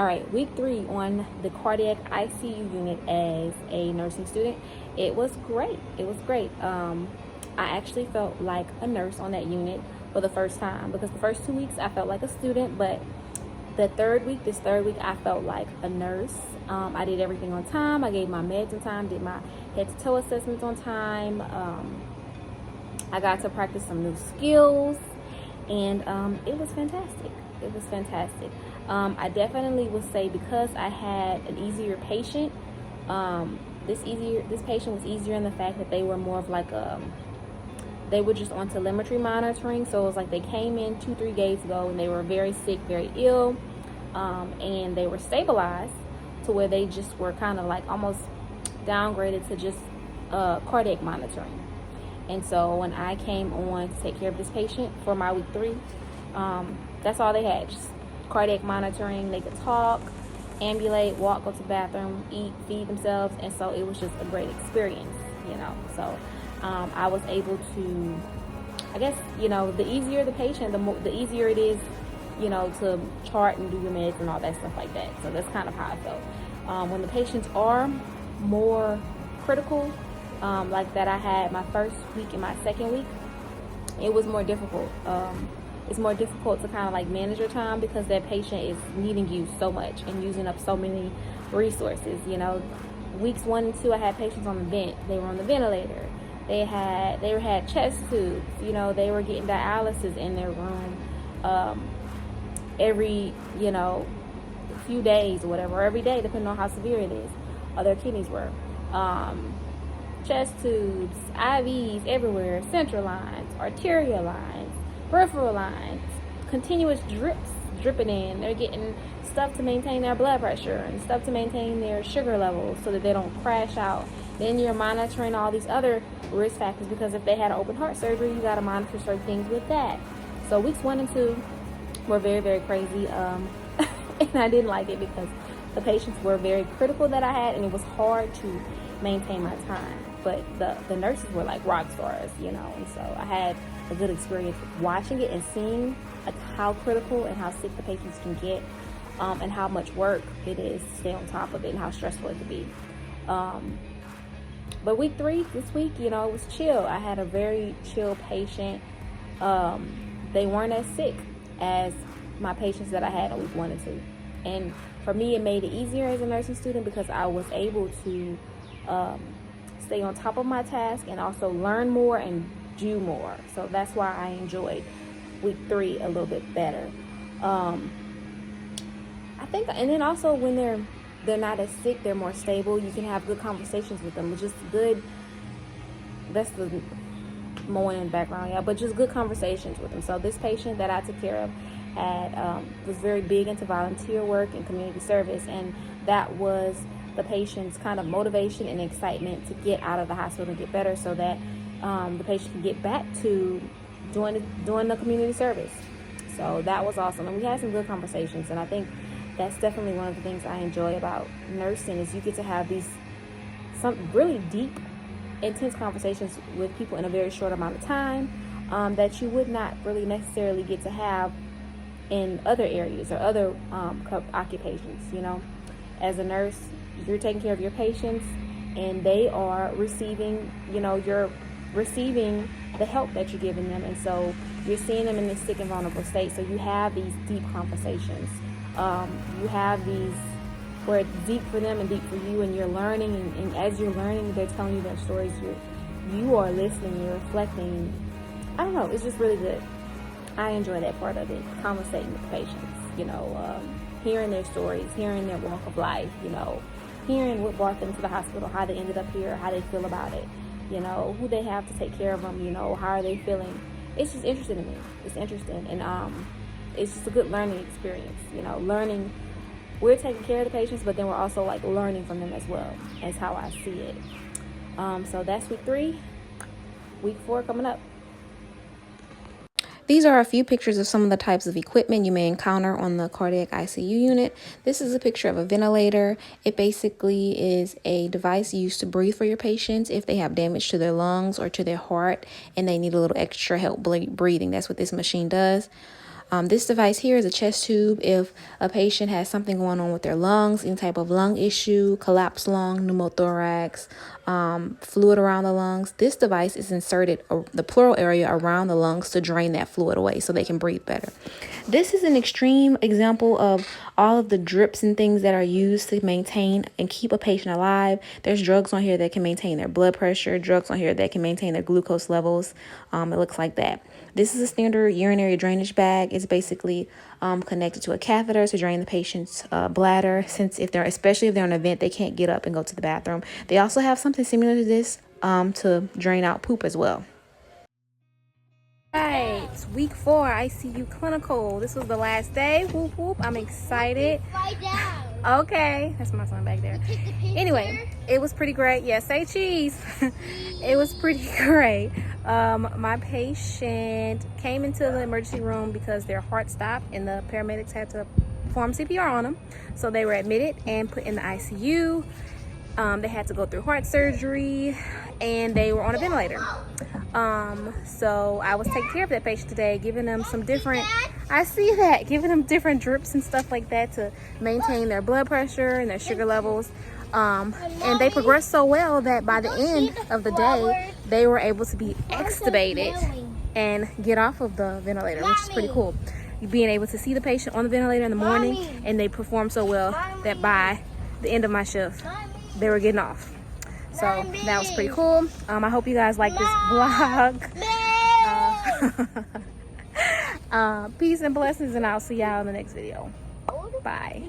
All right, week 3 on the cardiac ICU unit as a nursing student. It was great. It was great. I actually felt like a nurse on that unit for the first time, because the first 2 weeks I felt like a student, but this third week, I felt like a nurse. I did everything on time. I gave my meds on time, did my head to toe assessments on time. I got to practice some new skills, and it was fantastic. It was fantastic. I definitely would say, because I had an easier patient, this patient was easier in the fact that they were more of like they were just on telemetry monitoring. So it was like they came in 2-3 days ago and they were very sick, very ill, and they were stabilized to where they just were kind of like almost downgraded to just cardiac monitoring. And so when I came on to take care of this patient for my week 3, that's all they had, just cardiac monitoring. They could talk, ambulate, walk, go to the bathroom, eat, feed themselves. And so it was just a great experience, So I was able to, I guess, the easier the patient, the easier it is, to chart and do your meds and all that stuff like that. So that's kind of how I felt. When the patients are more critical, like that I had my first week and my second week, it was more difficult. It's more difficult to kind of like manage your time, because that patient is needing you so much and using up so many resources. Weeks 1 and 2, I had patients on the vent. They were on the ventilator. They had chest tubes. They were getting dialysis in their room every few days or whatever, or every day, depending on how severe it is. Their kidneys were. Chest tubes, IVs everywhere, central lines, arterial lines, peripheral lines, continuous dripping in. They're getting stuff to maintain their blood pressure and stuff to maintain their sugar levels so that they don't crash out. Then you're monitoring all these other risk factors, because if they had an open heart surgery, you got to monitor certain things with that. So weeks 1 and 2 were very, very crazy, and I didn't like it because the patients were very critical that I had, and it was hard to maintain my time. But the nurses were like rock stars, and so I had a good experience watching it and seeing like how critical and how sick the patients can get, and how much work it is to stay on top of it and how stressful it can be. But week 3, this week, it was chill. I had a very chill patient. They weren't as sick as my patients that I had on week 1 and 2. And for me, it made it easier as a nursing student, because I was able to stay on top of my task and also learn more and do more. So that's why I enjoyed week 3 a little bit better. I think, and then also when they're not as sick, they're more stable. You can have good conversations with them. It's just good. That's the mowing in the background, yeah. But just good conversations with them. So this patient that I took care of was very big into volunteer work and community service, and that was the patient's kind of motivation and excitement to get out of the hospital and get better, so that the patient can get back to doing the community service. So that was awesome, and we had some good conversations. And I think that's definitely one of the things I enjoy about nursing, is you get to have some really deep, intense conversations with people in a very short amount of time, that you would not really necessarily get to have in other areas or other occupations. As a nurse, you're taking care of your patients, and they are receiving, you're receiving the help that you're giving them, and so you're seeing them in this sick and vulnerable state. So you have these deep conversations. You have these where it's deep for them and deep for you, and you're learning, and as you're learning, they're telling you their stories. You are listening, you're reflecting. I don't know, it's just really good. I enjoy that part of it, conversating with the patients, hearing their stories, hearing their walk of life, hearing what brought them to the hospital, how they ended up here, how they feel about it, who they have to take care of them, how are they feeling. It's just interesting to me. It's interesting, and it's just a good learning experience, learning. We're taking care of the patients, but then we're also like learning from them as well, as how I see it. So that's week 3. Week 4 coming up. These are a few pictures of some of the types of equipment you may encounter on the cardiac ICU unit. This is a picture of a ventilator. It basically is a device used to breathe for your patients if they have damage to their lungs or to their heart and they need a little extra help breathing. That's what this machine does. This device here is a chest tube. If a patient has something going on with their lungs, any type of lung issue, collapsed lung, pneumothorax, fluid around the lungs, this device is inserted the pleural area around the lungs to drain that fluid away so they can breathe better. This is an extreme example of all of the drips and things that are used to maintain and keep a patient alive. There's drugs on here that can maintain their blood pressure, drugs on here that can maintain their glucose levels. It looks like that. This is a standard urinary drainage bag. It's basically connected to a catheter to drain the patient's bladder, since especially if they're on an event, they can't get up and go to the bathroom. They also have something similar to this to drain out poop as well. Right, week 4 ICU Clinical. This was the last day. Whoop whoop. I'm excited. Okay, that's my son back there. Anyway, it was pretty great. Yeah, say cheese. It was pretty great. My patient came into the emergency room because their heart stopped and the paramedics had to perform CPR on them. So they were admitted and put in the ICU. They had to go through heart surgery and they were on a ventilator. So I was taking care of that patient today, giving them some different, giving them different drips and stuff like that to maintain their blood pressure and their sugar levels. And they progressed so well that by the end of the day, they were able to be extubated and get off of the ventilator, which is pretty cool. Being able to see the patient on the ventilator in the morning, and they performed so well that by the end of my shift, they were getting off. So that was pretty cool. I hope you guys like this vlog. Peace and blessings, and I'll see y'all in the next video. Bye.